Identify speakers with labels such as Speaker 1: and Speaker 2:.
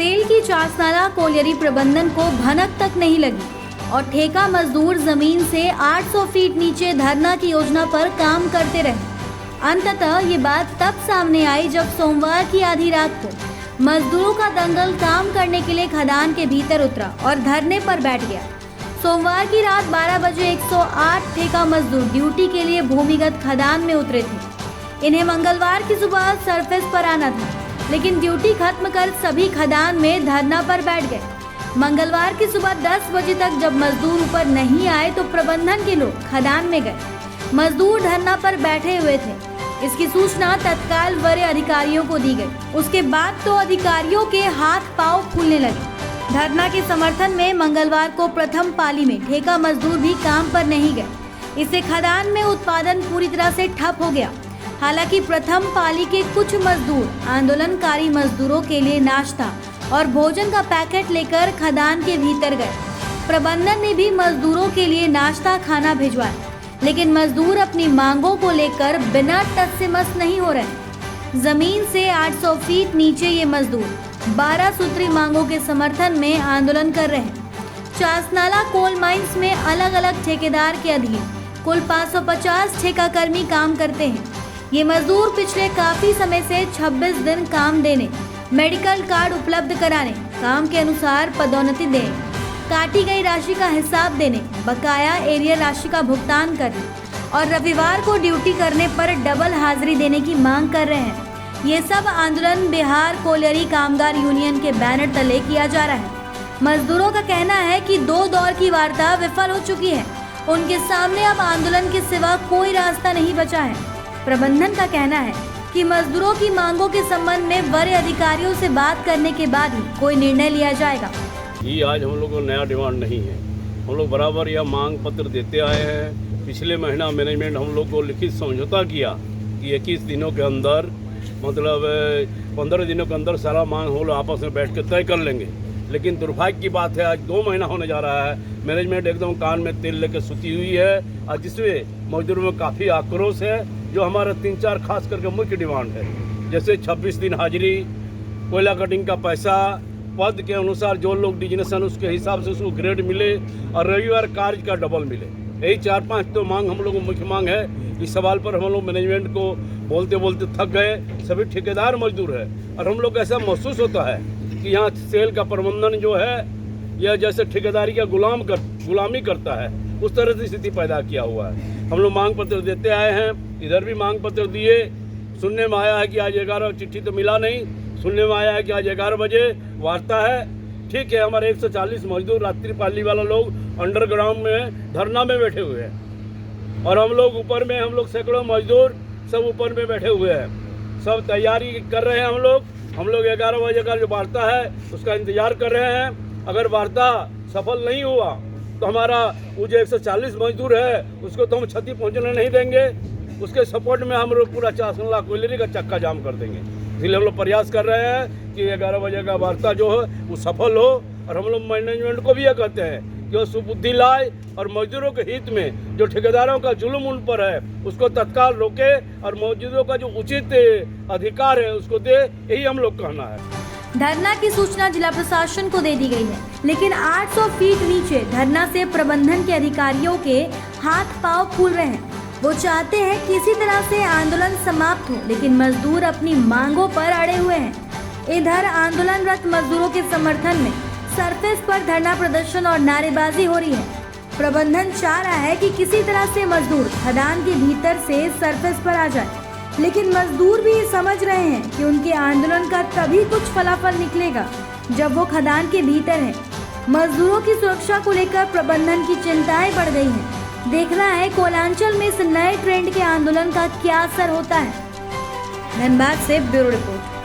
Speaker 1: Cell की Chasnala colliery प्रबंधन को भनक तक नहीं लगी और ठेका मजदूर जमीन से 800 फीट नीचे धरना की योजना पर काम करते रहे। अंततः ये बात तब सामने आई जब सोमवार की आधी रात को मजदूरों का दंगल काम करने के लिए खदान के भीतर उतरा और धरने पर बैठ गया। सोमवार की रात 12 बजे 108 ठेका मजदूर ड्यूटी के लिए भूमिगत खदान में उतरे थे। इन्हें मंगलवार की सुबह सरफेस पर आना था, लेकिन ड्यूटी खत्म कर सभी खदान में धरना पर बैठ गए। मंगलवार की सुबह 10 बजे तक जब मजदूर ऊपर नहीं आए तो प्रबंधन के लोग खदान में गए। मजदूर धरना पर बैठे हुए थे। इसकी सूचना तत्काल वरीय अधिकारियों को दी गई। उसके बाद तो अधिकारियों के हाथ पांव फूलने लगे। धरना के समर्थन में मंगलवार को प्रथम पाली में ठेका मजदूर भी काम पर नहीं गए। इससे खदान में उत्पादन पूरी तरह से ठप हो गया। हालांकि प्रथम पाली के कुछ मजदूर आंदोलनकारी मजदूरों के लिए नाश्ता और भोजन का पैकेट लेकर खदान के भीतर गए। प्रबंधन ने भी मजदूरों के लिए नाश्ता खाना भिजवाया, लेकिन मजदूर अपनी मांगों को लेकर बिना टस से मस नहीं हो रहे। जमीन से 800 फीट नीचे ये मजदूर 12 सूत्री मांगों के समर्थन में आंदोलन कर रहे हैं। चासनाला कोल माइंस में अलग अलग ठेकेदार के अधीन कुल 550 ठेकाकर्मी काम करते हैं। ये मजदूर पिछले काफी समय से 26 दिन काम देने, मेडिकल कार्ड उपलब्ध कराने, काम के अनुसार पदोन्नति देने, काटी गई राशि का हिसाब देने, बकाया एरियर राशि का भुगतान करने और रविवार को ड्यूटी करने पर डबल हाजिरी देने की मांग कर रहे हैं। ये सब आंदोलन बिहार कोलियरी कामगार यूनियन के बैनर तले किया जा रहा है। मजदूरों का कहना है कि 2 दौर की वार्ता विफल हो चुकी है। उनके सामने अब आंदोलन के सिवा कोई रास्ता नहीं बचा है। प्रबंधन का कहना है कि मजदूरों की मांगों के संबंध में वरीय अधिकारियों से बात करने के बाद ही कोई निर्णय लिया जाएगा।
Speaker 2: ये आज हम लोग को नया डिमांड नहीं है। हम लोग बराबर यह मांग पत्र देते आए हैं। पिछले महीना मैनेजमेंट हम लोग को लिखित समझौता किया कि 21 दिनों के अंदर, मतलब 15 दिनों के अंदर सारा मांग हम लोग आपस में बैठ कर तय कर लेंगे। लेकिन दुर्भाग्य की बात है, आज 2 महीना होने जा रहा है। मैनेजमेंट एकदम कान में तेल लेकर सुती हुई है और जिसमें मजदूरों में काफ़ी आक्रोश है। जो हमारा 3-4 खास करके मुख्य डिमांड है, जैसे 26 दिन हाजिरी, कोयला कटिंग का पैसा, पद के अनुसार जो लोग डिजिग्नेशन उसके हिसाब से उसको ग्रेड मिले और रविवार कार्य का डबल मिले। यही 4-5 तो मांग हम लोगों को मुख्य मांग है। इस सवाल पर हम लोग मैनेजमेंट को बोलते बोलते थक गए। सभी ठेकेदार मजदूर है और हम लोग को ऐसा महसूस होता है कि यहाँ सेल का प्रबंधन जो है यह जैसे ठेकेदारी का गुलामी करता है, उस तरह से स्थिति पैदा किया हुआ है। हम लोग मांग पत्र देते आए हैं, इधर भी मांग पत्र दिए। सुनने में आया है कि आज 11, चिट्ठी तो मिला नहीं, सुनने में आया है कि आज 11 बजे वार्ता है। ठीक है, हमारे 140 मजदूर रात्रि पाली वाला लोग अंडरग्राउंड में धरना में बैठे हुए हैं और हम लोग ऊपर में, हम लोग सैकड़ों मजदूर सब ऊपर में बैठे हुए हैं। सब तैयारी कर रहे हैं। हम लोग 11 बजे का जो वार्ता है उसका इंतजार कर रहे हैं। अगर वार्ता सफल नहीं हुआ तो हमारा वो जो 140 मजदूर है उसको तो हम क्षति पहुंचने नहीं देंगे। उसके सपोर्ट में हम लोग पूरा चासनाला कोयलरी का चक्का जाम कर देंगे। इसलिए हम लोग प्रयास कर रहे हैं कि 11 बजे का वार्ता जो है वो सफल हो और हम लोग मैनेजमेंट को भी यह कहते हैं कि वो सुबुद्धि लाए और मजदूरों के हित में जो ठेकेदारों का जुल्म उन पर है उसको तत्काल रोके और मजदूरों का जो उचित अधिकार है उसको दे। यही हम लोग कहना है।
Speaker 1: धरना की सूचना जिला प्रशासन को दे दी गई है, लेकिन 800 फीट नीचे धरना से प्रबंधन के अधिकारियों के हाथ पांव फूल रहे हैं। वो चाहते हैं किसी तरह से आंदोलन समाप्त हो, लेकिन मजदूर अपनी मांगों पर अड़े हुए हैं। इधर आंदोलनरत मजदूरों के समर्थन में सरफेस पर धरना प्रदर्शन और नारेबाजी हो रही है। प्रबंधन चाह रहा है कि किसी तरह से मजदूर खदान के भीतर से सरफेस पर आ जाए, लेकिन मजदूर भी समझ रहे हैं कि उनके आंदोलन का तभी कुछ फलाफल निकलेगा जब वो खदान के भीतर हैं। मजदूरों की सुरक्षा को लेकर प्रबंधन की चिंताएं बढ़ गई हैं। देखना है कोलांचल में इस नए ट्रेंड के आंदोलन का क्या असर होता है। धनबाद से ब्यूरो रिपोर्ट।